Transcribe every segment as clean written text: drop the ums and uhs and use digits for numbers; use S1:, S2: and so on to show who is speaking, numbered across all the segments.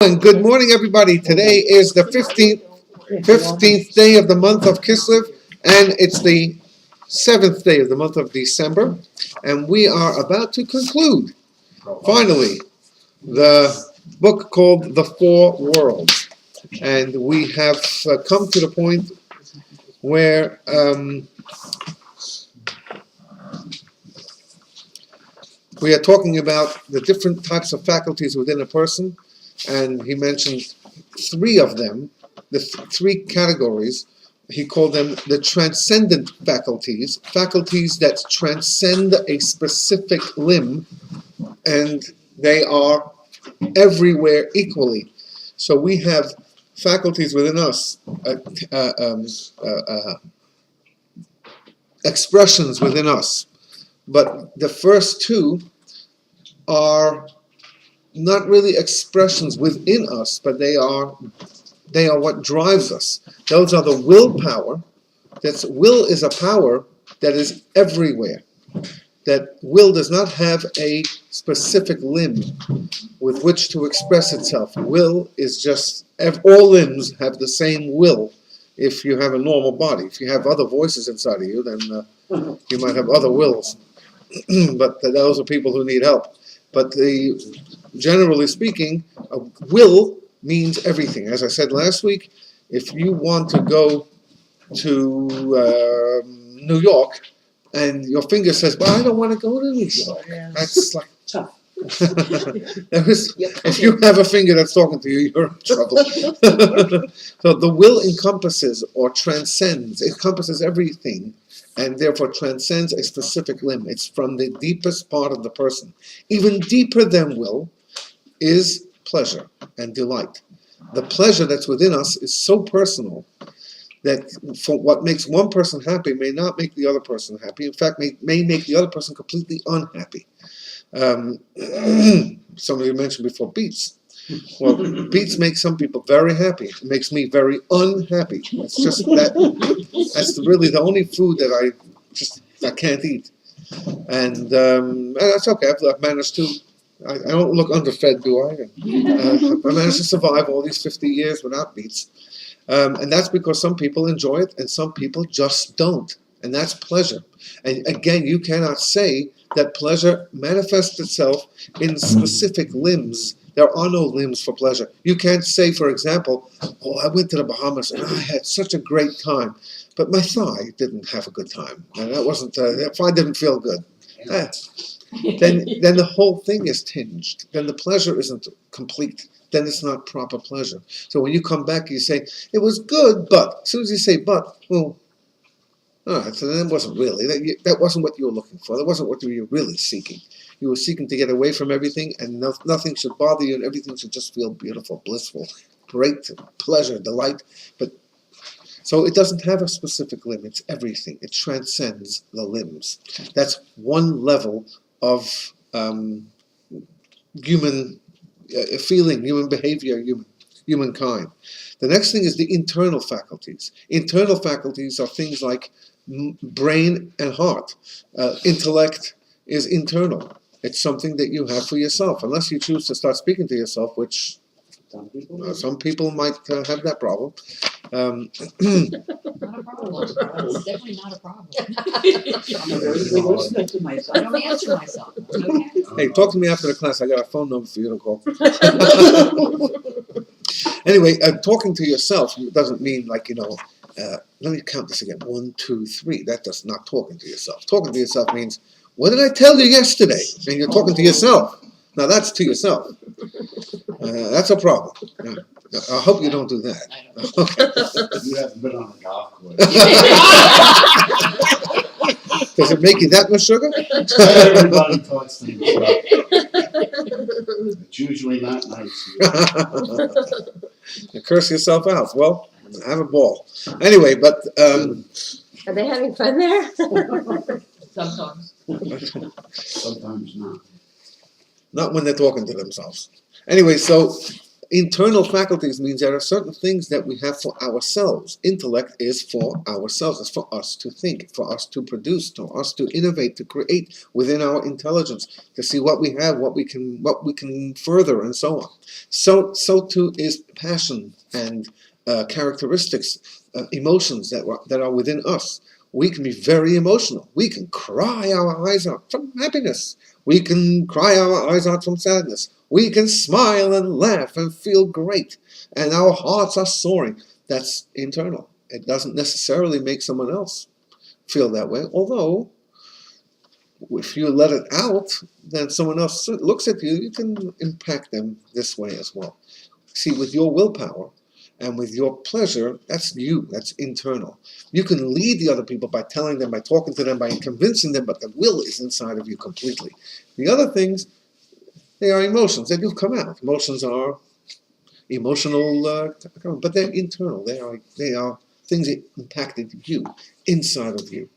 S1: And good morning, everybody. Today is the 15th day of the month of Kislev, and it's the 7th day of the month of December, and we are about to conclude, finally, the book called The Four Worlds. And we have come to the point where we are talking about the different types of faculties within a person, and he mentioned three of them, the three categories. He called them the transcendent faculties, faculties that transcend a specific limb, and they are everywhere equally. So we have faculties within us, expressions within us, but the first two are not really expressions within us, but they are what drives us. Those are the willpower. Will is a power that is everywhere. That will does not have a specific limb with which to express itself. Will is just, all limbs have the same will if you have a normal body. If you have other voices inside of you, then you might have other wills. But those are people who need help. But generally speaking, a will means everything. As I said last week, if you want to go to New York and your finger says, "Well, I don't want to go to New York," that's like tough. If you have a finger that's talking to you, you're in trouble. So the will encompasses or transcends, encompasses everything, and therefore transcends a specific limb. It's from the deepest part of the person. Even deeper than will is pleasure and delight. The pleasure that's within us is so personal that for what makes one person happy may not make the other person happy. In fact, may make the other person completely unhappy. Somebody mentioned before beets. Well, beets make some people very happy. It makes me very unhappy. It's just that. That's really the only food that I can't eat, and that's okay. I've managed to. I don't look underfed, do I? I managed to survive all these 50 years without beets, and that's because some people enjoy it and some people just don't, and that's pleasure. And again, you cannot say that pleasure manifests itself in specific limbs. There are no limbs for pleasure. You can't say, for example, "Oh, I went to the Bahamas and I had such a great time, but my thigh didn't have a good time. And that wasn't. That thigh didn't feel good." Then the whole thing is tinged. Then the pleasure isn't complete. Then it's not proper pleasure. So when you come back, you say it was good, but as soon as you say "but," well, all right. So then it wasn't really. That wasn't what you were looking for. That wasn't what you were really seeking. You were seeking to get away from everything, and nothing should bother you, and everything should just feel beautiful, blissful, great, pleasure, delight. But so it doesn't have a specific limb. It's everything. It transcends the limbs. That's one level of human feeling, human behavior, humankind. The next thing is the internal faculties. Internal faculties are things like brain and heart. Intellect is internal. It's something that you have for yourself, unless you choose to start speaking to yourself, which some people might have that problem.
S2: Not a problem. It's definitely not a problem. I'm very good listener to myself. I don't answer myself. Okay?
S1: Hey, talk to me after the class. I got a phone number for you to call. Anyway, talking to yourself doesn't mean like, let me count this again. 1, 2, 3. That does not talking to yourself. Talking to yourself means, what did I tell you yesterday? And you're talking to yourself. Now that's to yourself. That's a problem. I hope you don't do that. Okay.
S3: You haven't been on a golf course.
S1: Does it make you that much sugar?
S3: Everybody talks to themselves. It's usually not nice.
S1: You curse yourself out. Well, have a ball. Anyway, but
S4: Are they having fun there?
S2: Sometimes.
S3: Sometimes not.
S1: not when they're talking to themselves. Anyway, so Internal faculties means there are certain things that we have for ourselves. Intellect is for ourselves. It's for us to think, for us to produce, for us to innovate, to create within our intelligence, to see what we have, what we can further, and so on. So too is passion and characteristics, emotions that are within us. We can be very emotional. We can cry our eyes out from happiness. We can cry our eyes out from sadness. We can smile and laugh and feel great. And our hearts are soaring. That's internal. It doesn't necessarily make someone else feel that way. Although, if you let it out, then someone else looks at you, you can impact them this way as well. See, with your willpower and with your pleasure, that's you, that's internal. You can lead the other people by telling them, by talking to them, by convincing them, but the will is inside of you completely. The other things, they are emotions. They do come out. Emotions are emotional, but they're internal. They are things that impacted you, inside of you.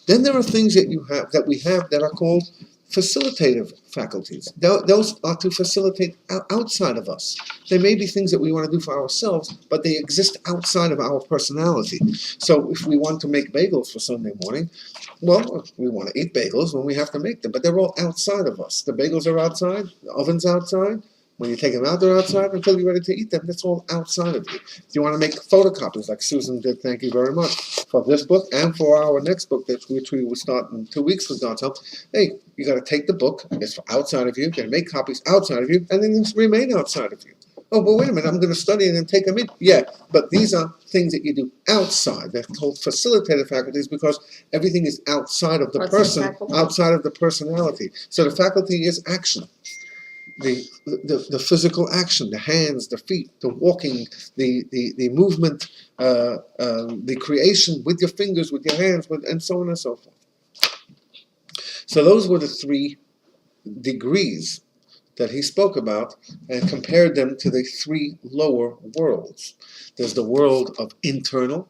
S1: Then there are things that we have that are called facilitative faculties. Those are to facilitate outside of us. There may be things that we want to do for ourselves, but they exist outside of our personality. So if we want to make bagels for Sunday morning, well, we want to eat bagels when we have to make them, but they're all outside of us. The bagels are outside, the oven's outside. When you take them out, they're outside until you're ready to eat them. That's all outside of you. If you want to make photocopies like Susan did, thank you very much, for this book and for our next book, which we will start in 2 weeks with God's help. Hey, you got to take the book. It's outside of you. You're going to make copies outside of you, and then it's remain outside of you. Oh, but wait a minute, I'm going to study and then take them in. Yeah, but these are things that you do outside. They're called facilitative faculties because everything is outside of the person, outside of the personality. So the faculty is action. The physical action, the hands, the feet, the walking, the movement, the creation with your fingers, with your hands, and so on and so forth. So those were the 3 degrees that he spoke about and compared them to the 3 lower worlds. There's the world of internal,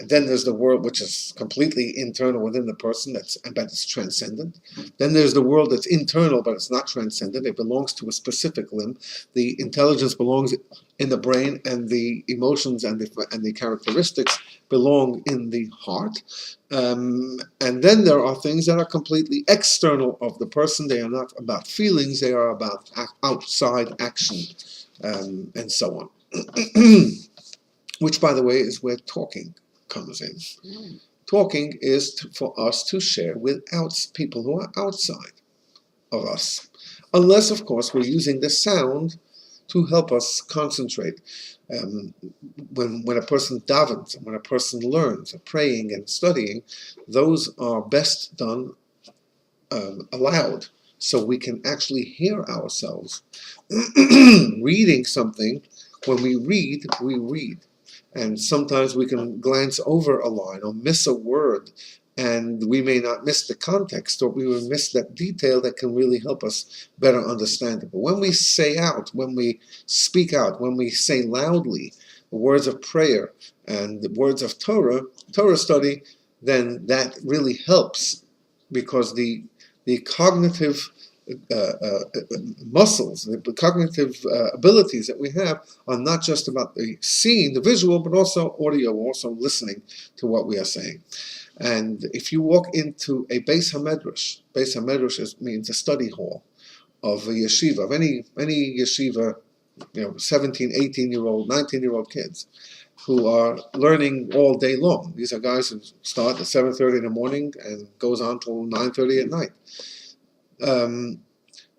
S1: and then there's the world which is completely internal within the person, but it's transcendent. Then there's the world that's internal, but it's not transcendent. It belongs to a specific limb. The intelligence belongs in the brain, and the emotions and the characteristics belong in the heart. And then there are things that are completely external of the person. They are not about feelings. They are about outside action, and so on. Which, by the way, is where talking comes in. Talking is for us to share with people who are outside of us. Unless, of course, we're using the sound to help us concentrate. When a person davens, when a person learns, praying and studying, those are best done aloud, so we can actually hear ourselves. Reading something, when we read, and sometimes we can glance over a line or miss a word, and we may not miss the context, or we will miss that detail that can really help us better understand it. But when we say out, when we speak out, when we say loudly the words of prayer and the words of Torah study, then that really helps, because the cognitive muscles, the cognitive abilities that we have are not just about the seeing, the visual, but also audio, also listening to what we are saying. And if you walk into a Beis HaMedrash means a study hall of a yeshiva, of any yeshiva, 17, 18-year-old, 19-year-old kids who are learning all day long. These are guys who start at 7:30 in the morning and goes on till 9:30 at night.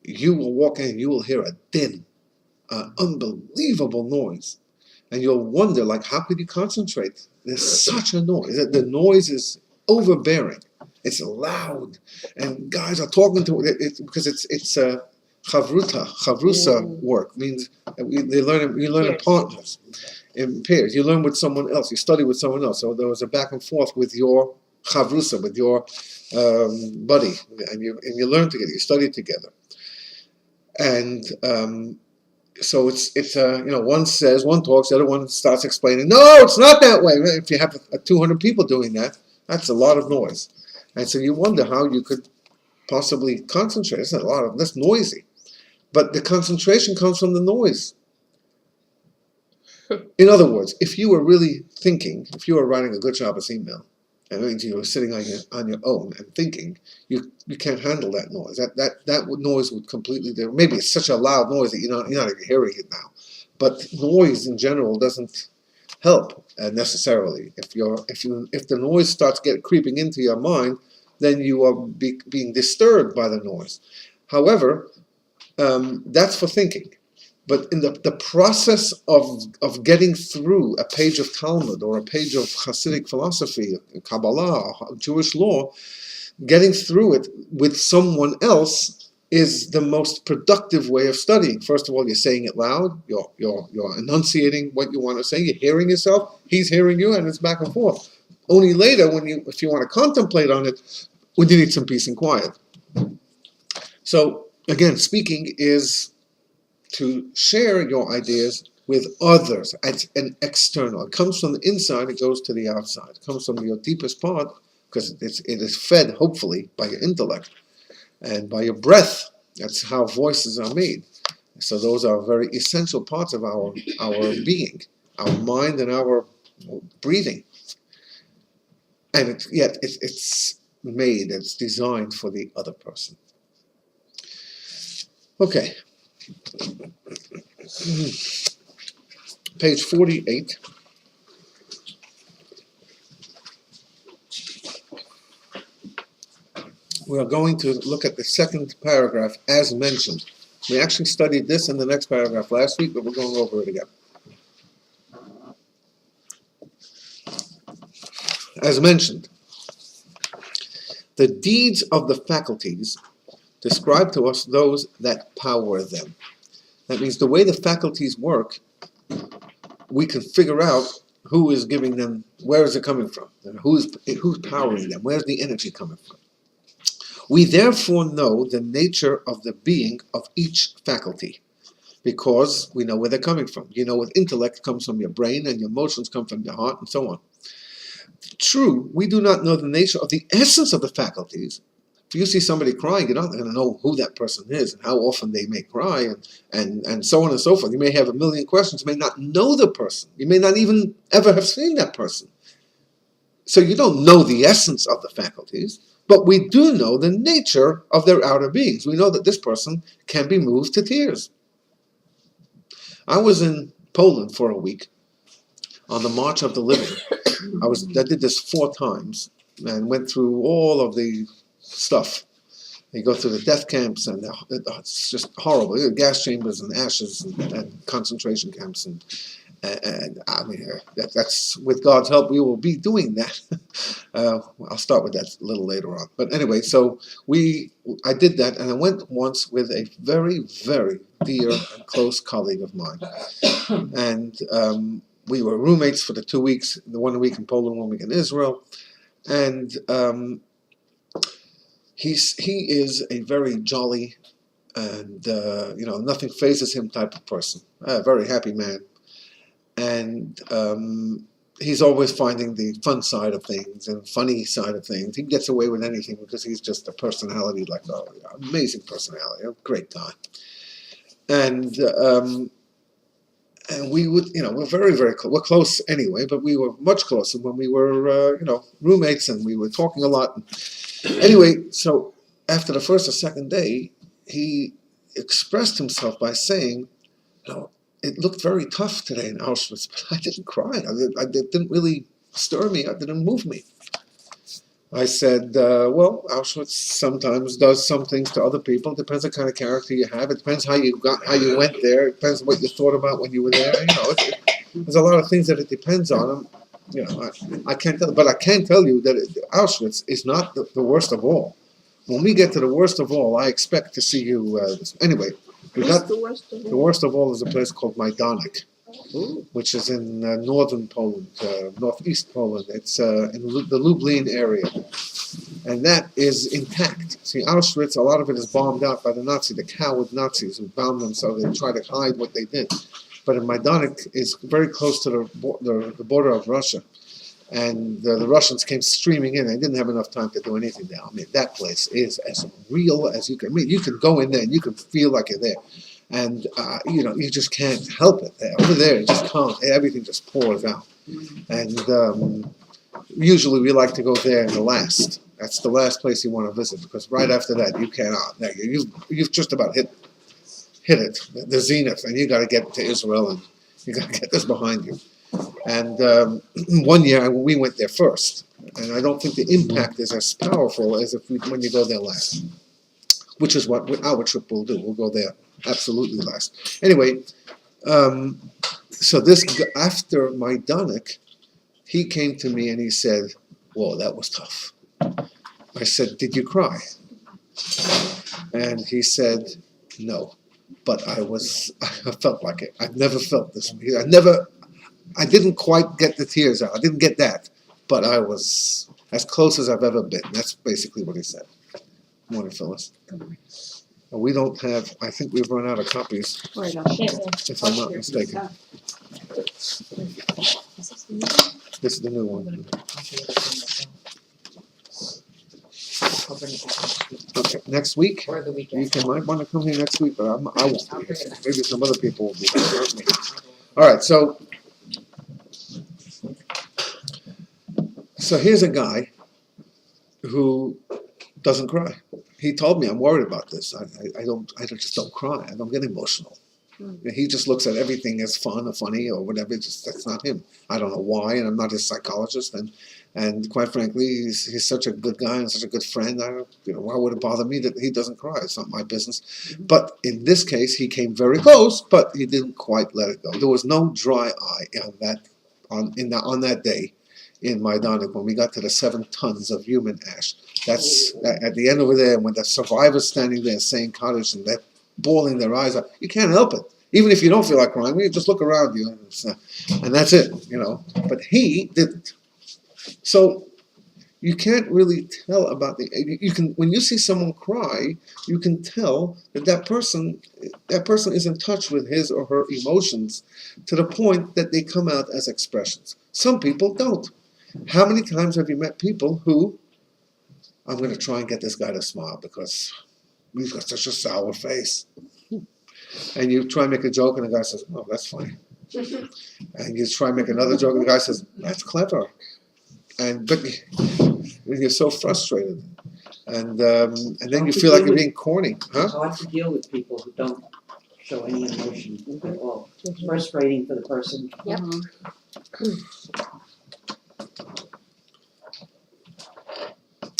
S1: You will walk in, you will hear a din, an unbelievable noise, and you'll wonder, how could you concentrate? There's such a noise. The noise is overbearing. It's loud, and guys are talking to it because it's chavrusa work. Means you learn in partners, in pairs. You learn with someone else. You study with someone else. So there was a back and forth with your chavrusa, with your buddy, and you learn together. You study together, and so it's one talks, the other one starts explaining. No, it's not that way. If you have 200 people doing that, that's a lot of noise, and so you wonder how you could possibly concentrate. It's not that's noisy, but the concentration comes from the noise. In other words, if you were really thinking, if you were writing a good Shabbos email, and means you were sitting on your own and thinking, you can't handle that noise. That noise would completely. Maybe it's such a loud noise that you're not hearing it now, but noise in general doesn't help necessarily. If the noise starts creeping into your mind, then you are being disturbed by the noise. However, that's for thinking. But in the process of getting through a page of Talmud or a page of Hasidic philosophy, Kabbalah, Jewish law, getting through it with someone else is the most productive way of studying. First of all, you're saying it loud, you're enunciating what you want to say, you're hearing yourself, he's hearing you, and it's back and forth. Only later, if you want to contemplate on it, when you need some peace and quiet. So again, speaking is to share your ideas with others. It's an external. It comes from the inside, it goes to the outside. It comes from your deepest part, because it is fed, hopefully, by your intellect and by your breath. That's how voices are made. So those are very essential parts of our being, our mind and our breathing. And it's made, it's designed for the other person. Okay. Page 48. We are going to look at the second paragraph as mentioned. We actually studied this in the next paragraph last week, but we're going over it again. As mentioned, the deeds of the faculties describe to us those that power them. That means the way the faculties work, we can figure out who is giving them, where is it coming from, and who's powering them, where's the energy coming from. We therefore know the nature of the being of each faculty, because we know where they're coming from. You know, with intellect comes from your brain, and your emotions come from your heart, and so on. True, we do not know the nature of the essence of the faculties. If you see somebody crying, you're not going to know who that person is and how often they may cry, and so on and so forth. You may have a million questions. You may not know the person. You may not even ever have seen that person. So you don't know the essence of the faculties, but we do know the nature of their outer beings. We know that this person can be moved to tears. I was in Poland for a week on the March of the Living. I did this 4 times and went through all of the stuff. You go through the death camps, and it's just horrible. Gas chambers and ashes and concentration camps, and I mean, that's with God's help, we will be doing that. I'll start with that a little later on. But anyway, so I did that, and I went once with a very, very dear and close colleague of mine, and we were roommates for the 2 weeks. The 1 week in Poland, 1 week in Israel, and he is a very jolly and nothing phases him type of person. A very happy man. And he's always finding the fun side of things and funny side of things. He gets away with anything because he's just a personality, like amazing personality, a great guy. And we would, we're very, very close. We're close anyway, but we were much closer when we were, roommates, and we were talking a lot. Anyway, so after the first or second day, he expressed himself by saying, it looked very tough today in Auschwitz, but I didn't cry. It didn't really stir me. It didn't move me. I said, well, Auschwitz sometimes does some things to other people. It depends on the kind of character you have. It depends how you went there. It depends on what you thought about when you were there. There's a lot of things that it depends on. I can't tell, but I can tell you that Auschwitz is not the worst of all. When we get to the worst of all, I expect to see you. Anyway, the worst of all is a place called Majdanek, which is in northern Poland, northeast Poland. It's in the Lublin area, and that is intact. See, Auschwitz, a lot of it is bombed out by the coward Nazis who bombed them so they try to hide what they did. But in Majdanek is very close to the border of Russia, and the Russians came streaming in. They didn't have enough time to do anything there. I mean, that place is as real as you can. I mean, you can go in there and you can feel like you're there. and you just can't help it. Over there, it just can't. Everything just pours out, and usually we like to go there in the last. That's the last place you want to visit because right after that you cannot. You've just about hit it, the zenith, and you got to get to Israel and you got to get this behind you. And one year we went there first, and I don't think the impact is as powerful as when you go there last, which is what our trip will do. We'll go there absolutely last. Anyway, so this after my Donic, he came to me and he said, "Whoa, that was tough." I said, "Did you cry?" And he said, "No, but I felt like it. I've never felt this. I didn't quite get the tears out. I didn't get that, but I was as close as I've ever been." That's basically what he said. Morning, Phyllis. We don't have, I think we've run out of copies, if I'm not mistaken. This is the new one. Okay, next week,
S2: Or the weekend.
S1: you might want to come here next week, but I won't be here. Maybe some other people will be here. Not me. All right, so here's a guy who doesn't cry. He told me, "I'm worried about this. I just don't cry. I don't get emotional." He just looks at everything as fun or funny or whatever. That's not him. I don't know why, and I'm not his psychologist. And quite frankly, he's such a good guy and such a good friend. Why would it bother me that he doesn't cry? It's not my business. But in this case, he came very close, but he didn't quite let it go. There was no dry eye on that day in Majdanek when we got to the 7 tons of human ash. That's at the end over there when the survivors standing there saying Kaddish and they're bawling their eyes out. You can't help it. Even if you don't feel like crying, you just look around you and that's it, But he didn't. So you can't really tell about you can, when you see someone cry, you can tell that person is in touch with his or her emotions to the point that they come out as expressions. Some people don't. How many times have you met people who, "I'm going to try and get this guy to smile because he's got such a sour face." And you try and make a joke and the guy says, "Oh, that's funny." And you try and make another joke and the guy says, "That's clever." But you're so frustrated. And then you feel like you're being corny.
S5: It's hard to deal with people who don't show any emotion at all. It's frustrating for the person.
S4: Yep.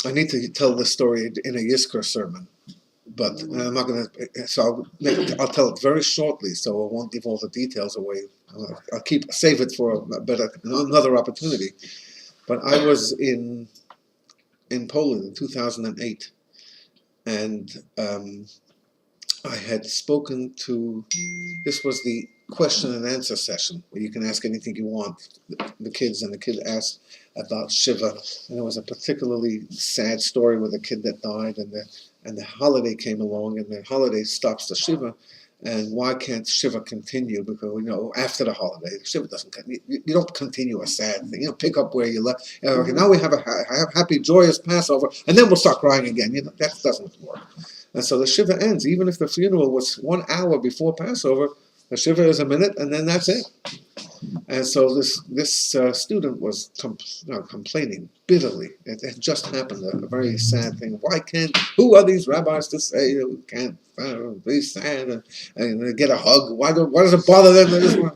S1: I need to tell this story in a Yizkor sermon, but I'm not going to. So I'll tell it very shortly, so I won't give all the details away. I'll save it for another opportunity. But I was in Poland in 2008, and I had spoken to. This was the question and answer session where you can ask anything you want. The kids asked about Shiva, and there was a particularly sad story with a kid that died, and the holiday came along, and the holiday stops the Shiva, and why can't Shiva continue? Because after the holiday, Shiva doesn't. You don't continue a sad thing. Pick up where you left. Okay, now we have a happy, joyous Passover, and then we'll start crying again. That doesn't work. And so the Shiva ends, even if the funeral was 1 hour before Passover. The Shiva is a minute, and then that's it. And so this student was complaining bitterly. It had just happened, a very sad thing. Who are these rabbis to say you can't be sad and get a hug? Why does it bother them?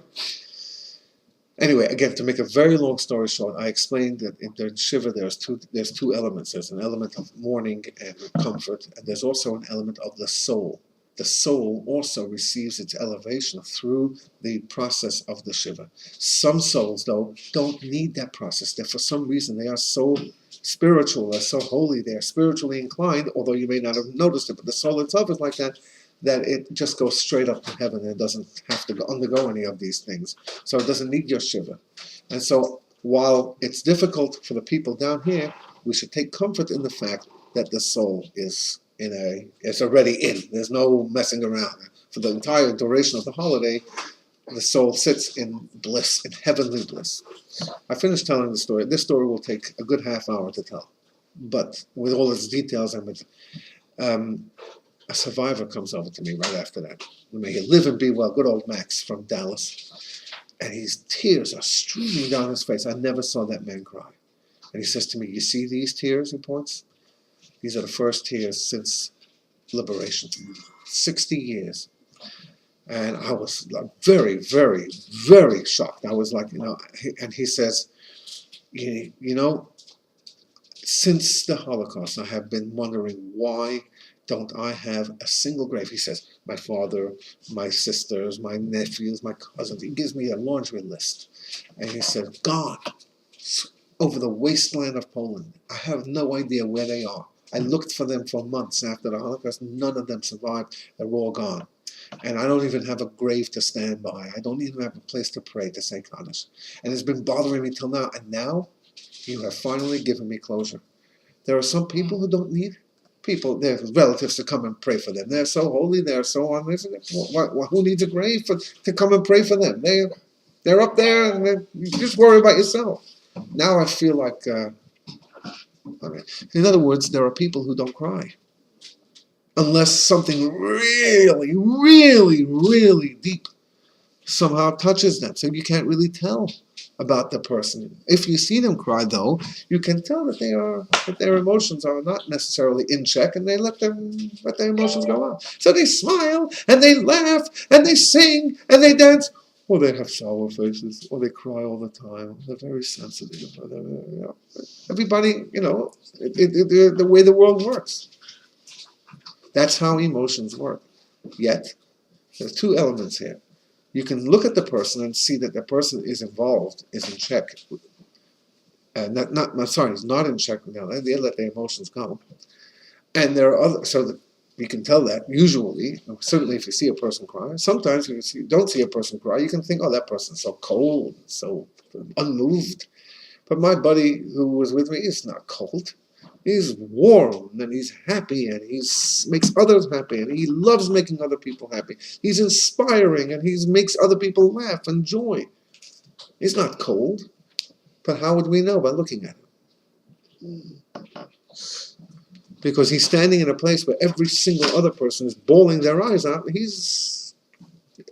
S1: Anyway, again, to make a very long story short, I explained that in Shiva there's two elements. There's an element of mourning and comfort, and there's also an element of the soul. The soul also receives its elevation through the process of the Shiva. Some souls, though, don't need that process. For some reason, they are so spiritual, they're so holy, they're spiritually inclined, although you may not have noticed it, but the soul itself is like that it just goes straight up to heaven and it doesn't have to undergo any of these things. So it doesn't need your Shiva. And so while it's difficult for the people down here, we should take comfort in the fact that the soul is already in. There's no messing around. For the entire duration of the holiday, the soul sits in bliss, in heavenly bliss. I finished telling the story. This story will take a good half hour to tell, but with all its details, a survivor comes over to me right after that. May he live and be well. Good old Max from Dallas. And his tears are streaming down his face. I never saw that man cry. And he says to me, you see these tears, he points? These are the first tears since liberation. 60 years. And I was very, very, very shocked. I was like, and he says, you know, since the Holocaust, I have been wondering, why don't I have a single grave? He says, my father, my sisters, my nephews, my cousins. He gives me a laundry list. And he said, gone over the wasteland of Poland. I have no idea where they are. I looked for them for months after the Holocaust. None of them survived. They're all gone. And I don't even have a grave to stand by. I don't even have a place to pray, to say Kaddish. And it's been bothering me till now. And now, you have finally given me closure. There are some people who don't need people, their relatives, to come and pray for them. They're so holy, they're so on. Who needs a grave to come and pray for them? They're up there, and you just worry about yourself. Now I feel like, in other words, there are people who don't cry. Unless something really, really, really deep somehow touches them. So you can't really tell about the person. If you see them cry, though, you can tell that their emotions are not necessarily in check, and they let their emotions go out. So they smile and they laugh and they sing and they dance, or they have sour faces, or they cry all the time. They're very sensitive. Everybody, the way the world works. That's how emotions work. Yet, there's two elements here. You can look at the person and see that the person is involved, is in check. He's not in check now. They let their emotions go. And there are other, so that you can tell that usually, certainly if you see a person cry. Sometimes if you don't see a person cry, you can think, oh, that person's so cold, so unmoved. But my buddy who was with me is not cold. He's warm, and he's happy, and he makes others happy, and he loves making other people happy. He's inspiring, and he makes other people laugh and joy. He's not cold. But how would we know? By looking at him. Because he's standing in a place where every single other person is bawling their eyes out. He's,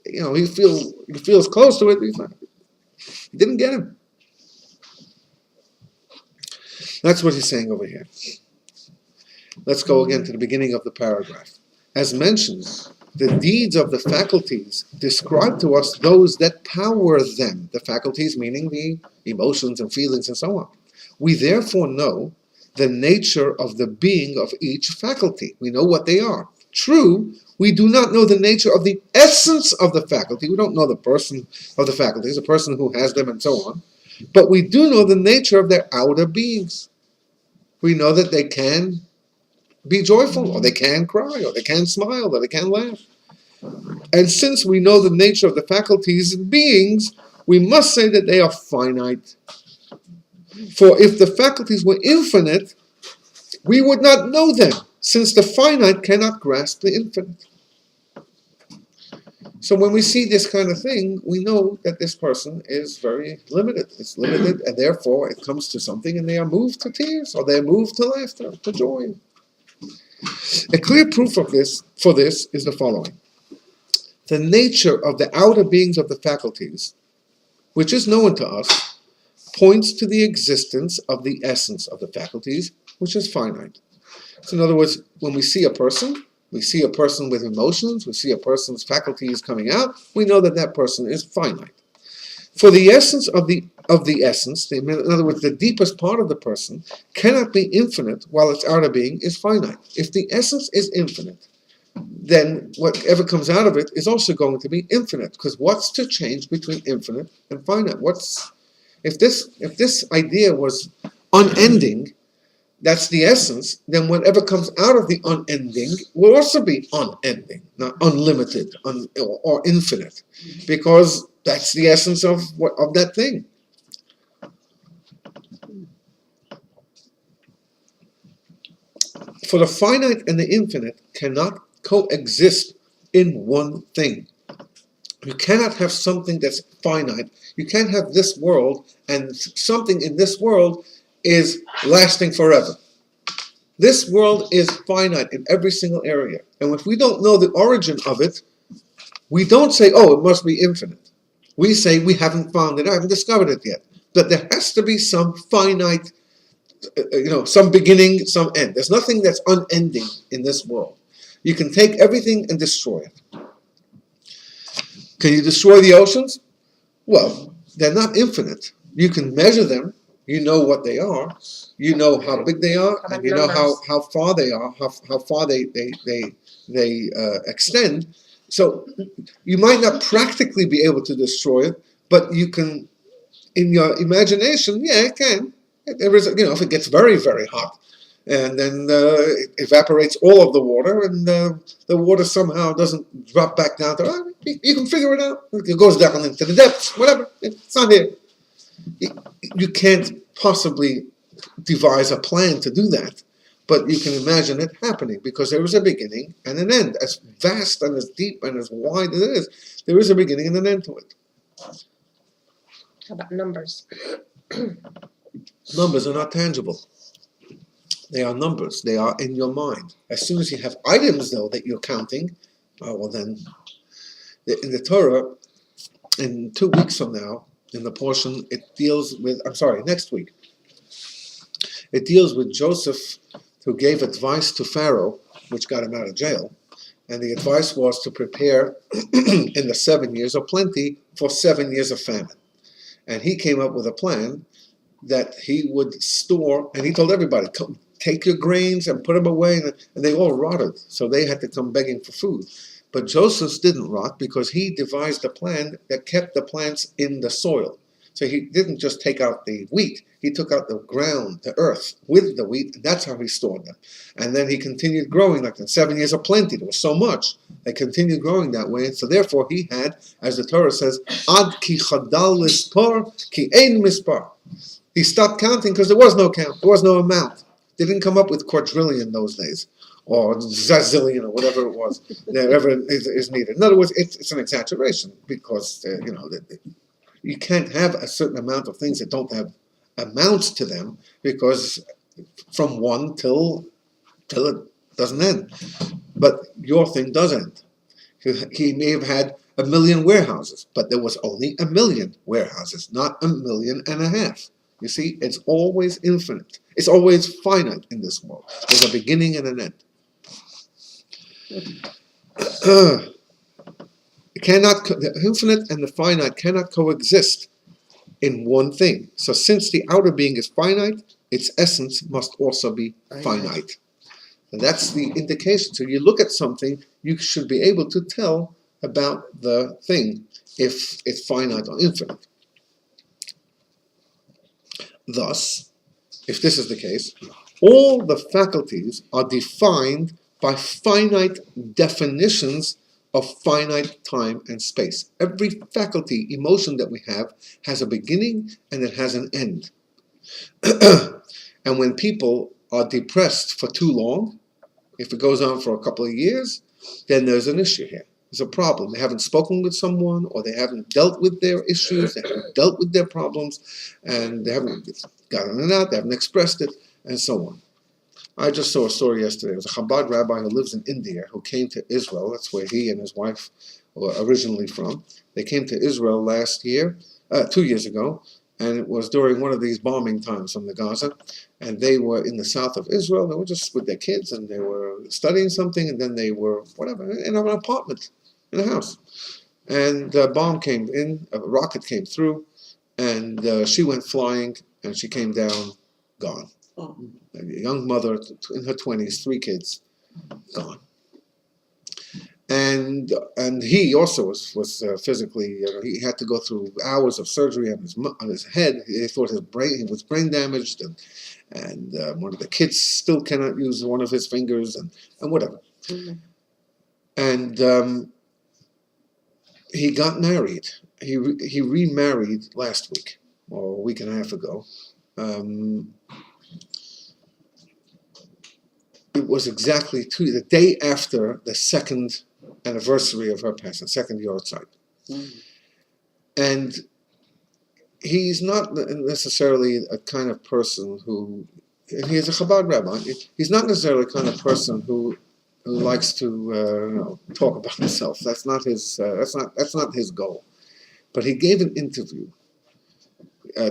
S1: he feels close to it. He didn't get him. That's what he's saying over here. Let's go again to the beginning of the paragraph. As mentioned, the deeds of the faculties describe to us those that power them. The faculties meaning the emotions and feelings and so on. We therefore know the nature of the being of each faculty. We know what they are. True, we do not know the nature of the essence of the faculty. We don't know the person of the faculties, the person who has them and so on. But we do know the nature of their outer beings. We know that they can be joyful, or they can cry, or they can smile, or they can laugh. And since we know the nature of the faculties and beings, we must say that they are finite. For if the faculties were infinite, we would not know them, since the finite cannot grasp the infinite. So when we see this kind of thing, we know that this person is very limited. It's limited, and therefore it comes to something, and they are moved to tears, or they are moved to laughter, to joy. A clear proof of this is the following. The nature of the outer beings of the faculties, which is known to us, points to the existence of the essence of the faculties, which is finite. So in other words, when we see a person with emotions, we see a person's faculties coming out, we know that that person is finite. For the essence of the essence, in other words, the deepest part of the person, cannot be infinite while its outer being is finite. If the essence is infinite, then whatever comes out of it is also going to be infinite. Because what's to change between infinite and finite? If this idea was unending, that's the essence, then whatever comes out of the unending will also be unending, not unlimited or infinite, because that's the essence of that thing. For the finite and the infinite cannot coexist in one thing. You cannot have something that's finite. You can't have this world and something in this world is lasting forever. This world is finite in every single area. And if we don't know the origin of it, we don't say, oh, it must be infinite. We say we haven't found it, I haven't discovered it yet. But there has to be some finite, some beginning, some end. There's nothing that's unending in this world. You can take everything and destroy it. Can you destroy the oceans? Well, they're not infinite. You can measure them. You know what they are. You know how big they are, and you know how far they are, how far they extend. So you might not practically be able to destroy it, but you can, in your imagination, yeah, it can. There is, if it gets very, very hot, and then it evaporates all of the water, and the water somehow doesn't drop back down to, you can figure it out. It goes down into the depths, whatever. It's not here. You can't possibly devise a plan to do that, but you can imagine it happening because there is a beginning and an end. As vast and as deep and as wide as it is, there is a beginning and an end to it.
S4: How about numbers?
S1: Numbers are not tangible. They are numbers. They are in your mind. As soon as you have items, though, that you're counting, well then, in the Torah, in 2 weeks from now, in the portion, it deals with, next week, it deals with Joseph, who gave advice to Pharaoh, which got him out of jail. And the advice was to prepare in the 7 years of plenty for 7 years of famine. And he came up with a plan that he would store, and he told everybody, come, take your grains and put them away, and they all rotted. So they had to come begging for food. But Joseph's didn't rot because he devised a plan that kept the plants in the soil. So he didn't just take out the wheat, he took out the ground, the earth, with the wheat, and that's how he stored them. And then he continued growing like that. 7 years of plenty, there was so much. They continued growing that way, and so therefore he had, as the Torah says, Ad ki chadal lispar ki ein mispar. He stopped counting because there was no count, there was no amount. They didn't come up with quadrillion those days, or zazillion, or whatever it was, whatever is needed. In other words, it's an exaggeration because, you can't have a certain amount of things that don't have amounts to them, because from one till it doesn't end. But your thing does end. He may have had 1 million warehouses, but there was only 1 million warehouses, not 1.5 million. You see, it's always infinite. It's always finite in this world. There's a beginning and an end. The infinite and the finite cannot coexist in one thing. So since the outer being is finite, its essence must also be finite. And that's the indication. So you look at something, you should be able to tell about the thing if it's finite or infinite. Thus, if this is the case, all the faculties are defined by finite definitions of finite time and space. Every faculty, emotion that we have has a beginning and it has an end. And when people are depressed for too long, if it goes on for a couple of years, then there's an issue here. There's a problem. They haven't spoken with someone, or they haven't dealt with their issues, they haven't dealt with their problems, and they haven't gotten it out, they haven't expressed it, and so on. I just saw a story yesterday. It was a Chabad rabbi who lives in India who came to Israel. That's where he and his wife were originally from. They came to Israel 2 years ago, and it was during one of these bombing times from the Gaza. And they were in the south of Israel. They were just with their kids, and they were studying something, and then they were, in an apartment, in a house. And a bomb came in, a rocket came through, and she went flying, and she came down, gone.
S5: Oh.
S1: A young mother in her 20s, 3 kids, gone. And he also was physically, he had to go through hours of surgery on his head. They thought he was brain damaged, and one of the kids still cannot use one of his fingers, and whatever. Mm-hmm. And he got married. He remarried last week, or a week and a half ago. It was exactly the day after the second anniversary of her passing, second Yortzeit. Mm-hmm. And he's not necessarily a kind of person who and he is a Chabad rabbi. He's not necessarily the kind of person who likes to talk about himself. That's not his. That's not his goal. But he gave an interview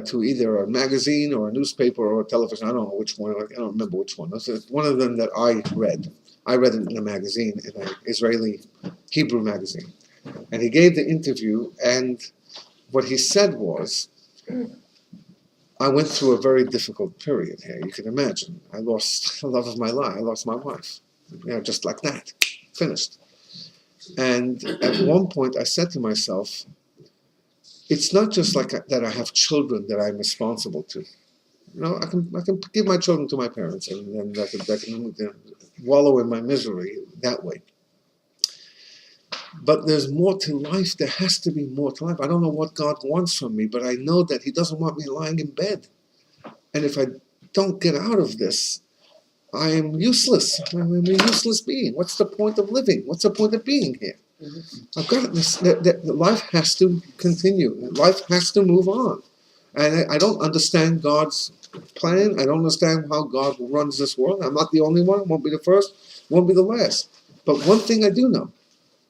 S1: to either a magazine or a newspaper or a television. I don't know which one. I don't remember which one. It was one of them that I read. I read it in a magazine, in an Israeli Hebrew magazine. And he gave the interview, and what he said was, I went through a very difficult period here. You can imagine. I lost the love of my life. I lost my wife. Just like that. Finished. And at one point I said to myself, it's not just like that I have children that I'm responsible to. I can give my children to my parents, and I can wallow in my misery that way. But there's more to life. There has to be more to life. I don't know what God wants from me, but I know that He doesn't want me lying in bed. And if I don't get out of this, I am useless. I'm a useless being. What's the point of living? What's the point of being here? I've got this. Life has to continue. Life has to move on. And I don't understand God's plan. I don't understand how God runs this world. I'm not the only one. Won't be the first. Won't be the last. But one thing I do know.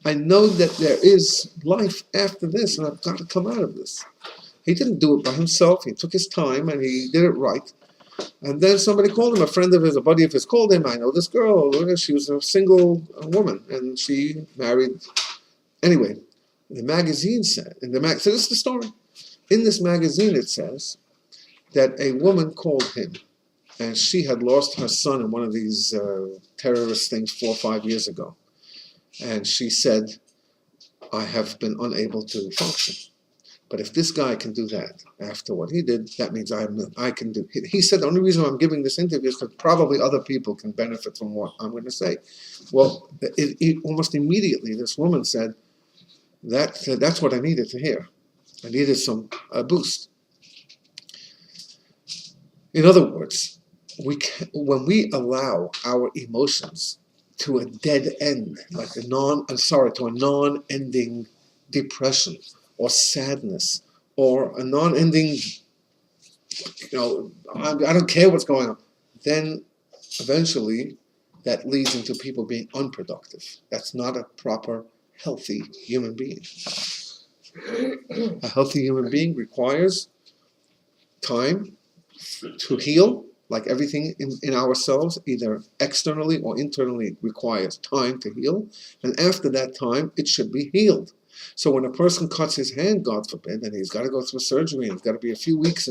S1: I know that there is life after this, and I've got to come out of this. He didn't do it by himself. He took his time, and he did it right. And then somebody called him, a friend of his, a buddy of his called him, I know this girl. She was a single woman, and she married. Anyway, the magazine said, so this is the story. In this magazine it says that a woman called him, and she had lost her son in one of these terrorist things 4 or 5 years ago. And she said, I have been unable to function. But if this guy can do that after what he did, that means I can do. He said the only reason I'm giving this interview is because probably other people can benefit from what I'm going to say. Well, almost immediately this woman said, that's what I needed to hear. I needed some boost. In other words, when we allow our emotions to a dead end, like to a non-ending depression or sadness or a non-ending, I don't care what's going on, then eventually that leads into people being unproductive. That's not a proper, healthy human being. A healthy human being requires time to heal. Like everything in ourselves, either externally or internally, requires time to heal. And after that time, it should be healed. So when a person cuts his hand, God forbid, and he's got to go through surgery, and it's got to be a few weeks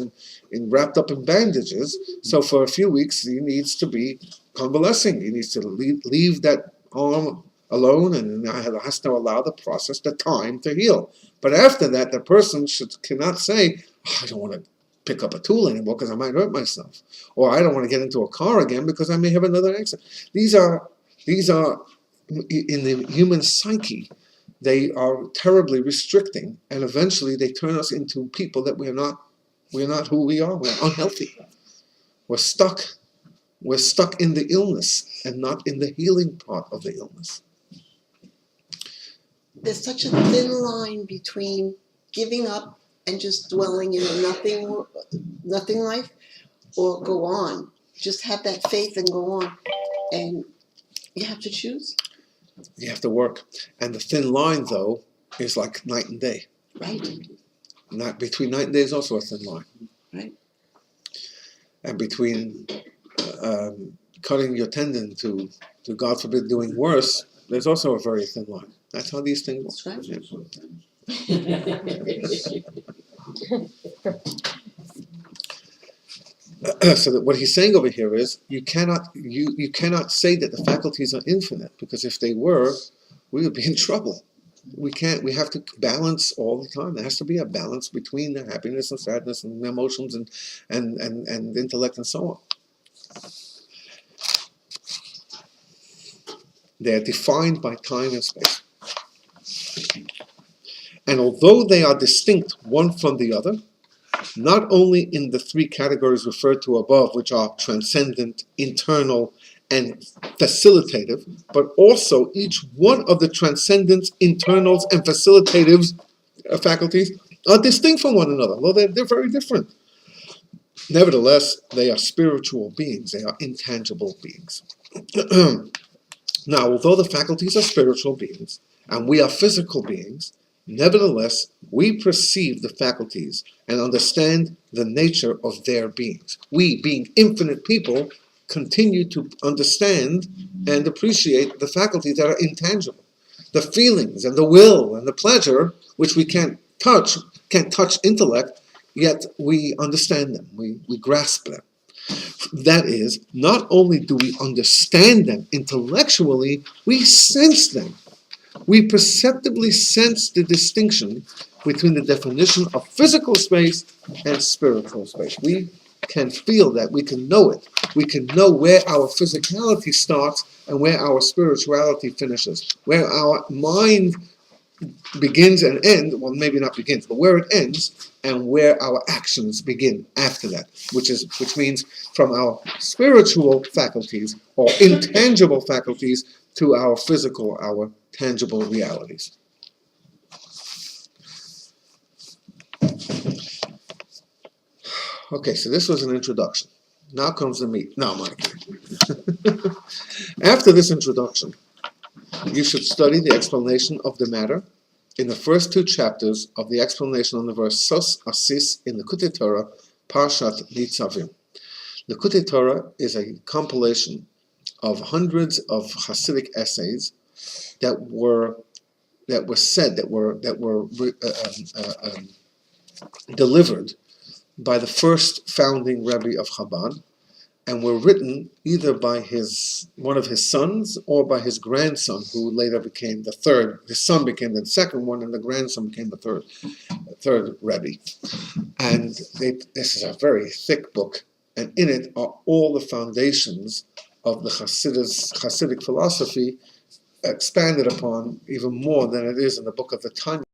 S1: wrapped up in bandages. So for a few weeks, he needs to be convalescing. He needs to leave that arm alone, and has to allow the process, the time to heal. But after that, the person cannot say, I don't want to pick up a tool anymore because I might hurt myself, or I don't want to get into a car again because I may have another accident. These are in the human psyche, they are terribly restricting, and eventually they turn us into people that we're not who we are. We're unhealthy. We're stuck in the illness and not in the healing part of the illness.
S6: There's such a thin line between giving up and just dwelling in a nothing life, or go on. Just have that faith and go on. And you have to choose.
S1: You have to work. And the thin line, though, is like night and day.
S6: Right.
S1: Between night and day is also a thin line.
S6: Right.
S1: And between cutting your tendon to God forbid, doing worse, there's also a very thin line. That's how these things work.
S6: That's right.
S1: So that what he's saying over here is you cannot say that the faculties are infinite, because if they were, we would be in trouble. We have to balance all the time. There has to be a balance between the happiness and sadness and emotions and intellect and so on. They are defined by time and space. And although they are distinct one from the other, not only in the three categories referred to above, which are transcendent, internal, and facilitative, but also each one of the transcendents, internals, and facilitative faculties are distinct from one another. Well, they're very different. Nevertheless, they are spiritual beings. They are intangible beings. Now, although the faculties are spiritual beings and we are physical beings, nevertheless, we perceive the faculties and understand the nature of their beings. We, being infinite people, continue to understand and appreciate the faculties that are intangible. The feelings and the will and the pleasure, which we can't touch intellect, yet we understand them, we grasp them. That is, not only do we understand them intellectually, we sense them. We perceptibly sense the distinction between the definition of physical space and spiritual space. We can feel that, we can know it. We can know where our physicality starts and where our spirituality finishes, where our mind begins and ends, well, maybe not begins, but where it ends, and where our actions begin after that, which means from our spiritual faculties or intangible faculties to our physical, our tangible realities. Okay, so this was an introduction. Now comes the meat. No, Mike. After this introduction, you should study the explanation of the matter in the first two chapters of the explanation on the verse Sos Asis in the Likutei Torah, Parshat Nitzavim. The Likutei Torah is a compilation of hundreds of Hasidic essays that were delivered by the first founding Rebbe of Chabad, and were written either by one of his sons or by his grandson, who later became the third. His son became the second one, and the grandson became the third Rebbe. And this is a very thick book, and in it are all the foundations of the Hasidic philosophy, expanded upon even more than it is in the book of the Tanya.